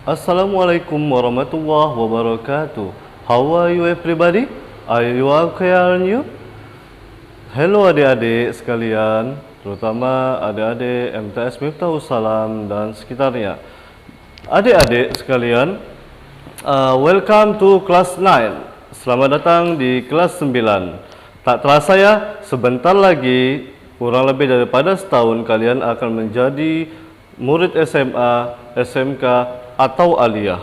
Assalamualaikum warahmatullahi wabarakatuh. How are you everybody? Are you okay, aren't you? Hello adik-adik sekalian, terutama adik-adik MTS Miftahus Salam dan sekitarnya. Adik-adik sekalian, welcome to class 9. Selamat datang di kelas 9. Tak terasa ya, sebentar lagi, kurang lebih daripada setahun kalian akan menjadi murid SMA, SMK, atau aliyah.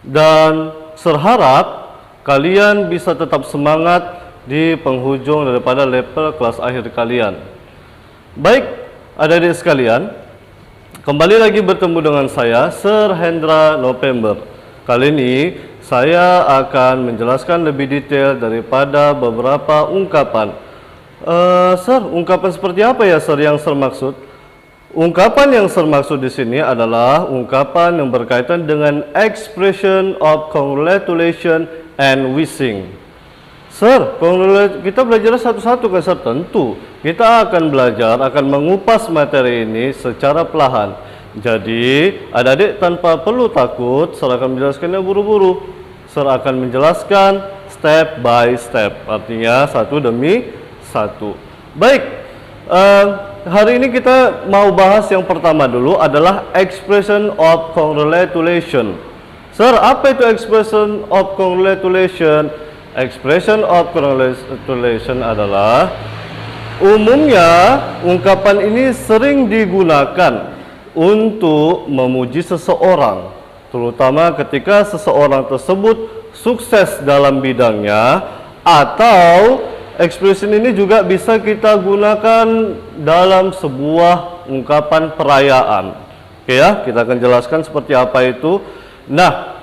Dan serharap kalian bisa tetap semangat di penghujung daripada level kelas akhir kalian. Baik, adik-adik sekalian, kembali lagi bertemu dengan saya, Sir Hendra November. Kali ini saya akan menjelaskan lebih detail daripada beberapa ungkapan. Sir, ungkapan seperti apa ya, Sir, yang Sir maksud? Ungkapan yang Sir maksud di sini adalah ungkapan yang berkaitan dengan expression of congratulation and wishing. Sir, kita belajar satu-satu kan, Sir? Tentu. Kita akan belajar, akan mengupas materi ini secara perlahan. Jadi, adik-adik tanpa perlu takut, Sir akan menjelaskannya buru-buru. Sir akan menjelaskan step by step, artinya satu demi satu. Baik. Hari ini kita mau bahas yang pertama dulu adalah expression of congratulation. Sir, apa itu expression of congratulation? Expression of congratulation adalah umumnya ungkapan ini sering digunakan untuk memuji seseorang, terutama ketika seseorang tersebut sukses dalam bidangnya, atau ekspresi ini juga bisa kita gunakan dalam sebuah ungkapan perayaan. Oke ya, kita akan jelaskan seperti apa itu. Nah,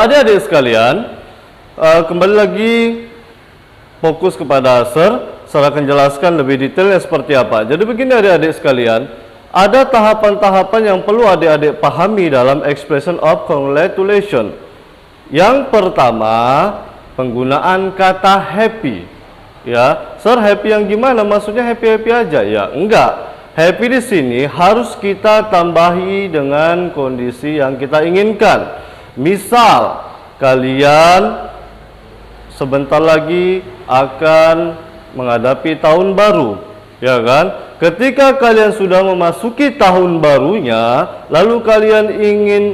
adik-adik sekalian, kembali lagi fokus kepada Sir akan jelaskan lebih detailnya seperti apa. Jadi begini adik-adik sekalian, ada tahapan-tahapan yang perlu adik-adik pahami dalam expression of congratulation. Yang pertama, penggunaan kata happy. Ya, Sir, happy yang gimana? Maksudnya happy-happy aja? Ya, enggak. Happy di sini harus kita tambahi dengan kondisi yang kita inginkan. Misal, kalian sebentar lagi akan menghadapi tahun baru, ya kan? Ketika kalian sudah memasuki tahun barunya, lalu kalian ingin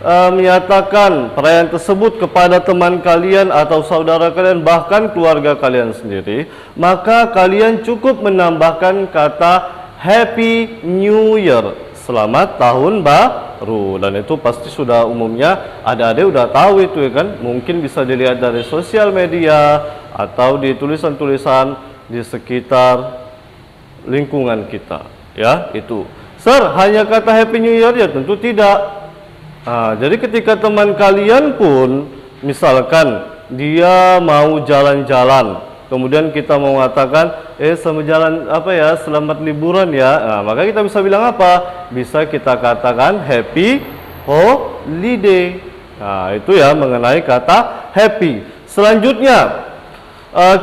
menyatakan perayaan tersebut kepada teman kalian atau saudara kalian, bahkan keluarga kalian sendiri, maka kalian cukup menambahkan kata Happy New Year, selamat tahun baru. Dan itu pasti sudah umumnya adik-adik udah tahu itu ya kan, mungkin bisa dilihat dari sosial media atau di tulisan-tulisan di sekitar lingkungan kita ya. Itu, Sir, hanya kata Happy New Year ya? Tentu tidak. Jadi ketika teman kalian pun misalkan dia mau jalan-jalan, kemudian kita mau mengatakan selamat jalan selamat liburan ya, maka kita bisa bilang apa? Bisa kita katakan happy holiday. Nah, itu ya mengenai kata happy. Selanjutnya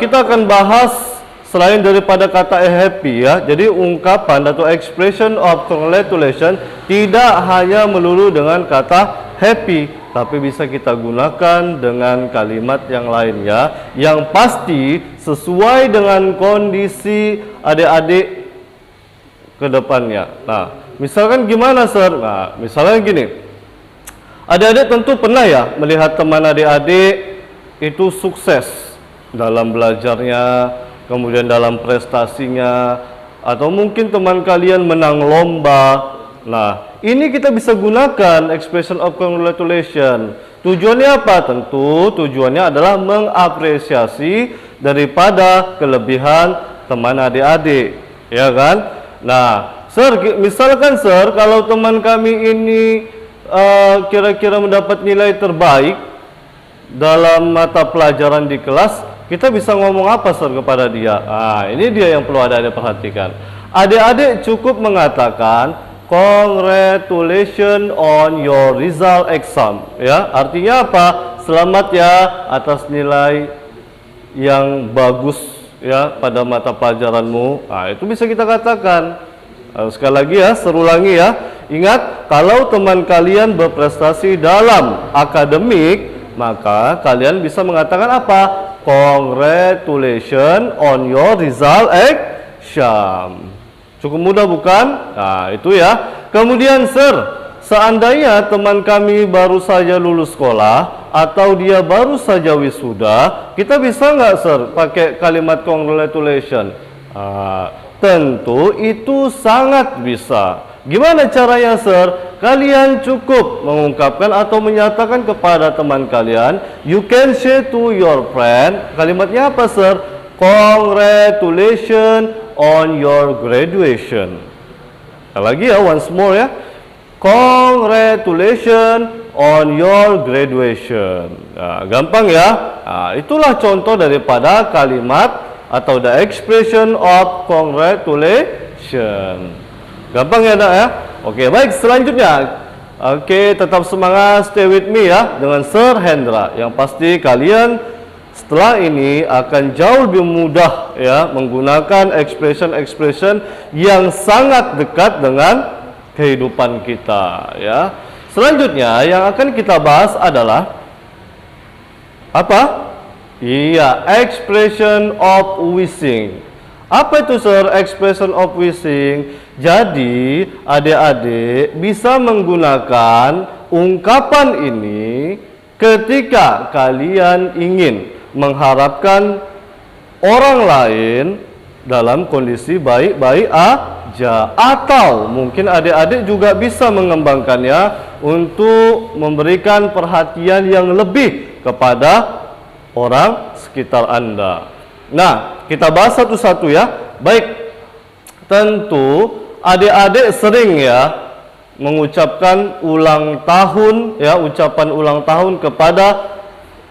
kita akan bahas selain daripada kata happy ya. Jadi ungkapan atau expression of congratulation tidak hanya melulu dengan kata happy, tapi bisa kita gunakan dengan kalimat yang lainnya yang pasti sesuai dengan kondisi adik-adik ke depannya. Nah, misalkan gimana, Sir? Nah, misalnya gini. Adik-adik tentu pernah ya melihat teman adik-adik itu sukses dalam belajarnya, kemudian dalam prestasinya, atau mungkin teman kalian menang lomba. Nah, ini kita bisa gunakan expression of congratulation. Tujuannya apa? Tentu tujuannya adalah mengapresiasi daripada kelebihan teman adik-adik, ya kan? Nah, Sir, misalkan Sir, kalau teman kami ini kira-kira mendapat nilai terbaik dalam mata pelajaran di kelas, kita bisa ngomong apa, Sir, kepada dia? Nah, ini dia yang perlu adik-adik perhatikan. Adik-adik cukup mengatakan congratulations on your result exam. Ya, artinya apa? Selamat ya atas nilai yang bagus ya pada mata pelajaranmu. Nah, itu bisa kita katakan. Sekali lagi ya, serulangi ya. Ingat, kalau teman kalian berprestasi dalam akademik, maka kalian bisa mengatakan apa? Congratulations on your result exam. Cukup mudah bukan? Nah, itu ya. Kemudian, Sir, seandainya teman kami baru saja lulus sekolah atau dia baru saja wisuda, kita bisa nggak, Sir, pakai kalimat congratulations? Tentu itu sangat bisa. Gimana caranya, Sir? Kalian cukup mengungkapkan atau menyatakan kepada teman kalian, you can say to your friend, kalimatnya apa, Sir? Congratulations on your graduation. Lagi ya, once more ya. Congratulations on your graduation. Nah, gampang ya. Nah, itulah contoh daripada kalimat atau the expression of congratulations. Gampang ya, Nak ya? Oke, baik, selanjutnya. Oke, tetap semangat, stay with me ya, dengan Sir Hendra. Yang pasti kalian setelah ini akan jauh lebih mudah ya menggunakan expression-expression yang sangat dekat dengan kehidupan kita ya. Selanjutnya yang akan kita bahas adalah apa? Iya, expression of wishing. Apa itu, Sir, expression of wishing? Jadi, adik-adik bisa menggunakan ungkapan ini ketika kalian ingin mengharapkan orang lain dalam kondisi baik-baik aja. Atau mungkin adik-adik juga bisa mengembangkannya untuk memberikan perhatian yang lebih kepada orang sekitar Anda. Nah, kita bahas satu-satu ya. Baik, tentu adik-adik sering ya mengucapkan ulang tahun ya, ucapan ulang tahun kepada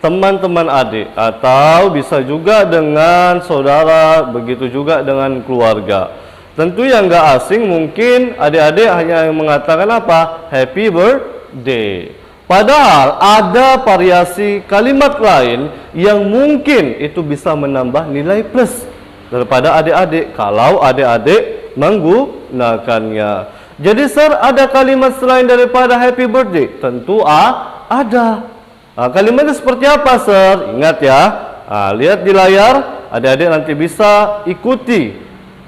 teman-teman adik, atau bisa juga dengan saudara, begitu juga dengan keluarga. Tentu yang gak asing mungkin adik-adik hanya mengatakan apa? Happy birthday. Padahal ada variasi kalimat lain yang mungkin itu bisa menambah nilai plus daripada adik-adik kalau adik-adik menggunakannya. Jadi, Sir, ada kalimat selain daripada happy birthday? Tentu ada. Kalimatnya seperti apa, Sir? Ingat ya, lihat di layar, adik-adik nanti bisa ikuti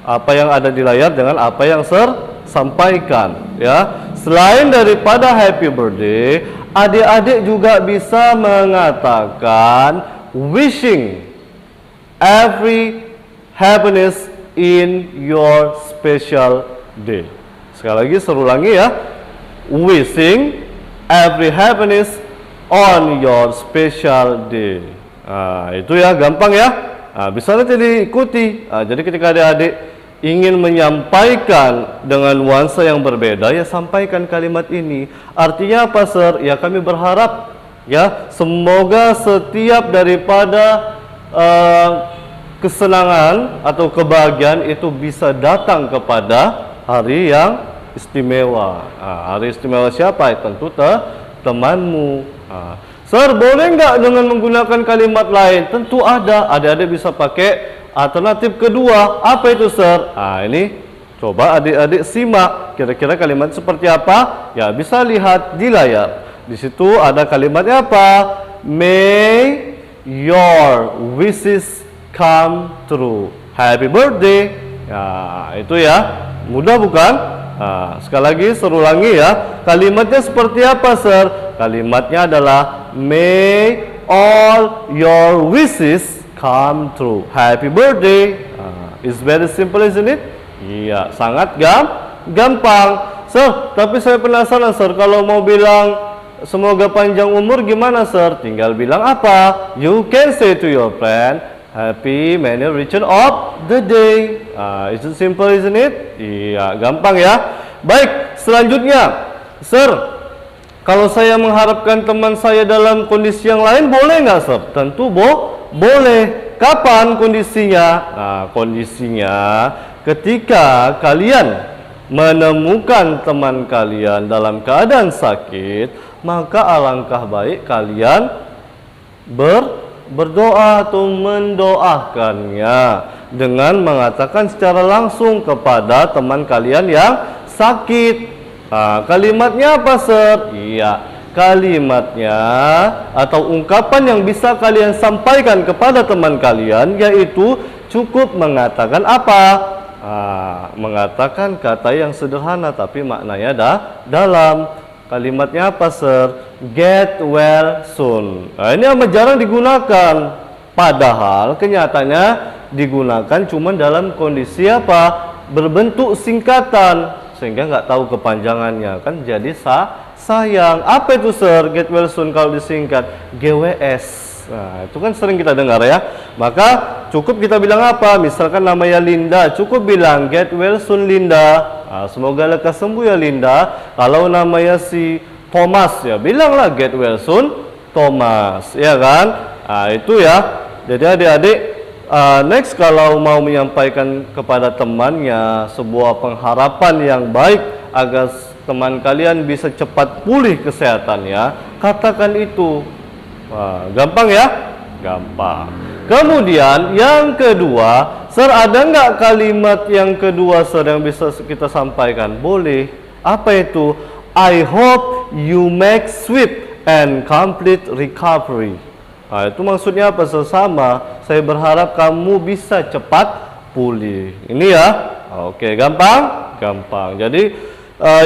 apa yang ada di layar dengan apa yang Sir sampaikan ya. Selain daripada happy birthday, adik-adik juga bisa mengatakan wishing every happiness in your special day. Sekali lagi saya ulangi ya, wishing every happiness on your special day. Itu ya, gampang ya. Bisa nanti diikuti. Jadi ketika adik-adik ingin menyampaikan dengan nuansa yang berbeda, ya sampaikan kalimat ini. Artinya apa, Sir? Ya kami berharap ya semoga setiap daripada kesenangan atau kebahagiaan itu bisa datang kepada hari yang istimewa. Hari istimewa siapa? Tentu temanmu. Sir, boleh nggak dengan menggunakan kalimat lain? Tentu ada. Adik-adik bisa pakai alternatif kedua. Apa itu, Sir? Ini coba adik-adik simak. Kira-kira kalimat seperti apa? Ya, bisa lihat di layar. Di situ ada kalimatnya apa? May your wishes come true. Happy birthday. Ya, itu ya. Mudah bukan? Sekali lagi seru ulangi ya. Kalimatnya seperti apa, Sir? Kalimatnya adalah may all your wishes come true. Happy birthday. It's very simple, isn't it? Iya, sangat gampang. Sir, tapi saya penasaran, Sir, kalau mau bilang semoga panjang umur gimana, Sir? Tinggal bilang apa? You can say to your friend, happy many return of the day. It's simple, isn't it? Iya, gampang ya. Baik, selanjutnya, Sir, kalau saya mengharapkan teman saya dalam kondisi yang lain, boleh nggak, Sir? Tentu boleh. Kapan kondisinya? Kondisinya ketika kalian menemukan teman kalian dalam keadaan sakit, maka alangkah baik kalian berdoa atau mendoakannya dengan mengatakan secara langsung kepada teman kalian yang sakit. Kalimatnya apa, Sir? Iya, kalimatnya atau ungkapan yang bisa kalian sampaikan kepada teman kalian yaitu cukup mengatakan apa? Mengatakan kata yang sederhana tapi maknanya dalam. Kalimatnya apa, Sir? Get well soon. Ini amat jarang digunakan. Padahal kenyataannya digunakan cuma dalam kondisi apa? Berbentuk singkatan sehingga nggak tahu kepanjangannya, kan jadi sayang. Apa itu, Sir? Get well soon kalau disingkat GWS. Nah, itu kan sering kita dengar ya. Maka cukup kita bilang apa? Misalkan namanya Linda, cukup bilang get well soon Linda. Semoga lekas sembuh ya Linda. Kalau namanya si Thomas ya, bilanglah get well soon Thomas, ya kan? Itu ya. Jadi adik-adik, next kalau mau menyampaikan kepada temannya sebuah pengharapan yang baik agar teman kalian bisa cepat pulih kesehatannya, katakan itu. Gampang ya? Gampang. Kemudian yang kedua, Sir, ada nggak kalimat yang kedua, Sir, yang bisa kita sampaikan? Boleh. Apa itu? I hope you make swift and complete recovery. Itu maksudnya apa? Sesama, saya berharap kamu bisa cepat pulih. Ini ya. Oke, gampang? Gampang. Jadi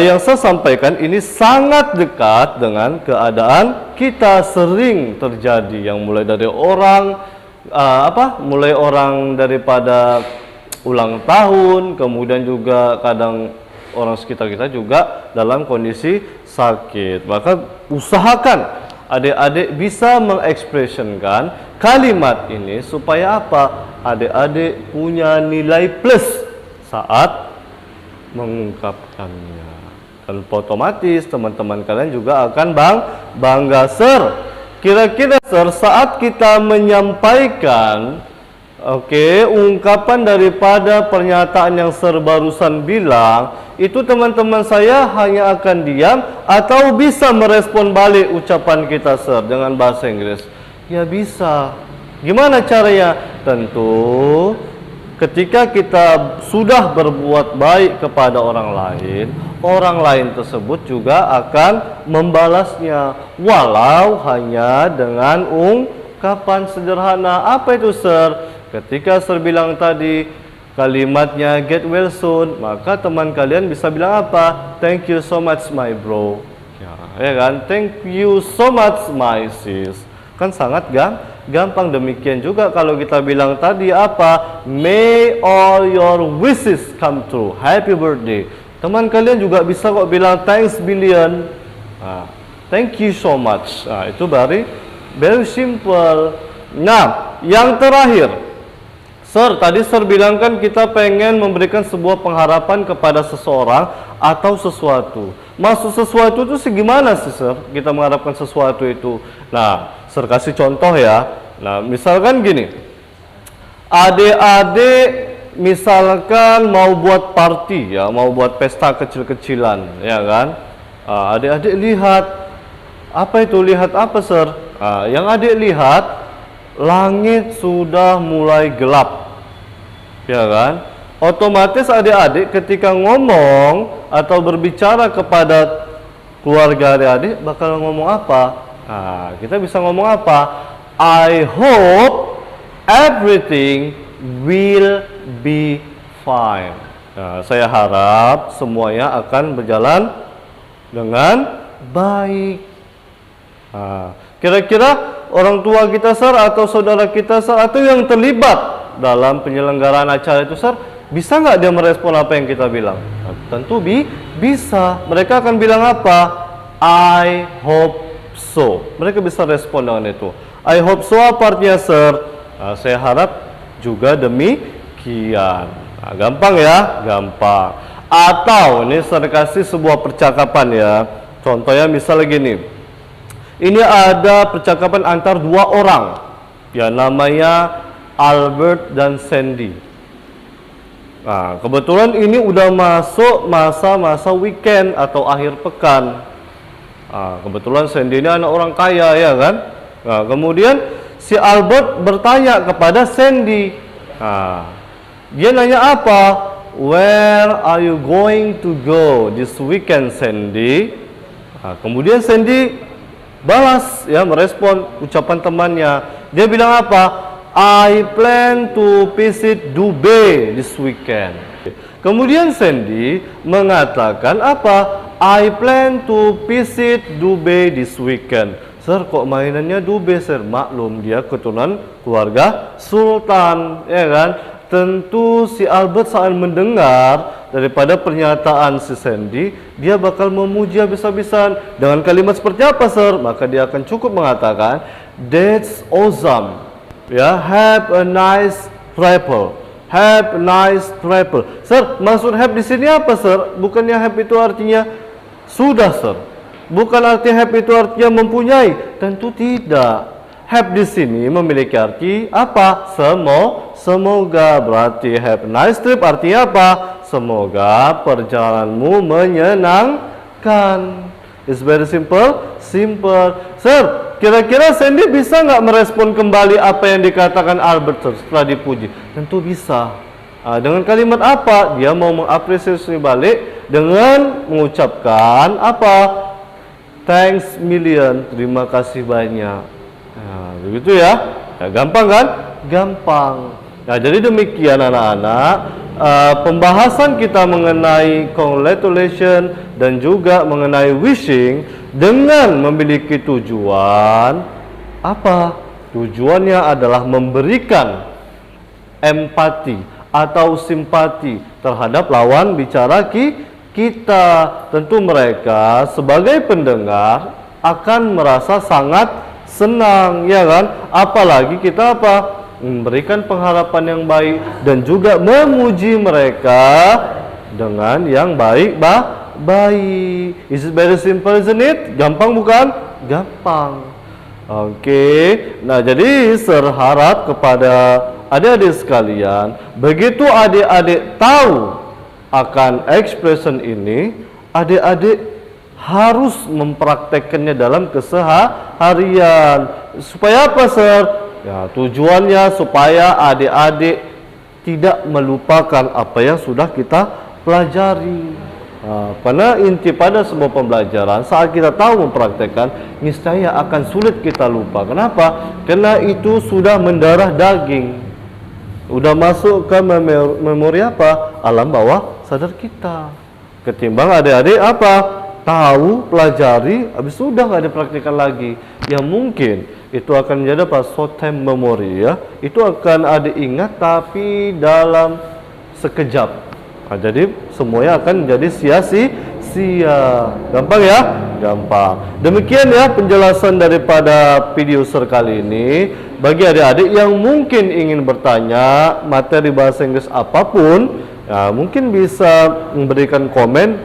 yang saya sampaikan ini sangat dekat dengan keadaan kita sering terjadi, yang mulai dari orang mulai orang daripada ulang tahun, kemudian juga kadang orang sekitar kita juga dalam kondisi sakit. Maka usahakan adik-adik bisa mengekspresikan kalimat ini supaya apa? Adik-adik punya nilai plus saat mengungkapkannya. Dan otomatis teman-teman kalian juga akan bangga, Sir. Kira-kira, Sir, saat kita menyampaikan ungkapan daripada pernyataan yang Sir barusan bilang, itu teman-teman saya hanya akan diam atau bisa merespon balik ucapan kita, Sir, dengan bahasa Inggris? Ya bisa. Gimana caranya? Tentu ketika kita sudah berbuat baik kepada orang lain tersebut juga akan membalasnya, walau hanya dengan ungkapan sederhana. Apa itu, Sir? Ketika Sir bilang tadi kalimatnya get well soon, maka teman kalian bisa bilang apa? Thank you so much my bro. Ya kan? Thank you so much my sis. Kan sangat gampang. Demikian juga kalau kita bilang tadi apa? May all your wishes come true. Happy birthday. Teman kalian juga bisa kok bilang thanks billion. Thank you so much. Itu very simple. Nah, yang terakhir, Sir, tadi Sir bilang kan kita pengen memberikan sebuah pengharapan kepada seseorang atau sesuatu. Maksud sesuatu itu segimana sih, Sir? Kita mengharapkan sesuatu itu. Nah, Sir kasih contoh ya. Nah, misalkan gini. Adik-adik misalkan mau buat party ya, mau buat pesta kecil-kecilan, ya kan? Adik-adik lihat. Apa itu? Lihat apa, Sir? Yang adik lihat, langit sudah mulai gelap, ya kan? Otomatis adik-adik ketika ngomong atau berbicara kepada keluarga adik-adik bakal ngomong apa? Kita bisa ngomong apa? I hope everything will be fine. Saya harap semuanya akan berjalan dengan baik. Kira-kira orang tua kita, Sir, atau saudara kita, Sir, atau yang terlibat dalam penyelenggaraan acara itu, Sir, bisa nggak dia merespon apa yang kita bilang? Tentu bisa. Mereka akan bilang apa? I hope so. Mereka bisa respon dengan itu. I hope so apa artinya, Sir? Saya harap juga demikian. Gampang ya? Gampang. Atau ini Sir kasih sebuah percakapan ya. Contohnya misalnya gini. Ini ada percakapan antar dua orang, ya, namanya Albert dan Sandy. Kebetulan ini udah masuk masa-masa weekend atau akhir pekan. Kebetulan Sandy ini anak orang kaya, ya kan? Kemudian si Albert bertanya kepada Sandy. Dia nanya apa? where are you going to go this weekend, Sandy? Nah, kemudian Sandy balas, ya, merespon ucapan temannya. Dia bilang apa? I plan to visit Dubai this weekend. Kemudian Sandy mengatakan apa? I plan to visit Dubai this weekend. Sir, kok mainannya Dubai, sir? Maklum, dia keturunan keluarga sultan, ya kan? Tentu si Albert saat mendengar daripada pernyataan si Sandy, dia bakal memuji habis-habisan. Dengan kalimat seperti apa, sir? Maka dia akan cukup mengatakan, that's awesome. Ya, have a nice travel. Have a nice travel. Sir, maksud have di sini apa, sir? Bukannya have itu artinya sudah, sir. Bukan arti have itu artinya mempunyai. Tentu tidak. Have di sini memiliki arti apa? Semoga. Berarti have a nice trip artinya apa? Semoga perjalananmu menyenangkan. It's very simple. Sir, kira-kira Sandy bisa nggak merespon kembali apa yang dikatakan Albert setelah dipuji? Tentu bisa. Dengan kalimat apa? Dia mau mengapresiasi balik dengan mengucapkan apa? Thanks million, terima kasih banyak. Nah, begitu ya. Gampang kan? Gampang. Nah, jadi demikian anak-anak. Pembahasan kita mengenai congratulation dan juga mengenai wishing dengan memiliki tujuan apa? Tujuannya adalah memberikan empati atau simpati terhadap lawan bicara kita. Tentu mereka sebagai pendengar akan merasa sangat senang, ya kan? Apalagi kita apa? Memberikan pengharapan yang baik dan juga memuji mereka dengan yang baik. Is it very simple, isn't it? Gampang bukan? Gampang. Oke. Nah, jadi serharap kepada adik-adik sekalian, begitu adik-adik tahu akan expression ini, adik-adik harus mempraktekkannya dalam keseharian. Supaya apa, sir? Ya, tujuannya supaya adik-adik tidak melupakan apa yang sudah kita pelajari. Karena inti pada semua pembelajaran, saat kita tahu mempraktekkan, niscaya akan sulit kita lupa. Kenapa? Karena itu sudah mendarah daging, udah masuk ke memori apa? Alam bawah sadar kita. Ketimbang adik-adik apa? Tahu, pelajari, habis sudah nggak dipraktikkan lagi. Ya mungkin itu akan menjadi apa? Short time memory, ya. Itu akan adik ingat tapi dalam sekejap. Nah, jadi semuanya akan menjadi sia-sia. Gampang ya? Gampang. Demikian ya penjelasan daripada video kali ini. Bagi adik-adik yang mungkin ingin bertanya materi bahasa Inggris apapun, ya, mungkin bisa memberikan komen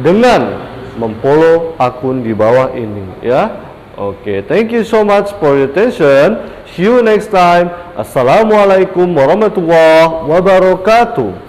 dengan memfollow akun di bawah ini, ya. Oke, thank you so much for your attention. See you next time. Assalamualaikum warahmatullahi wabarakatuh.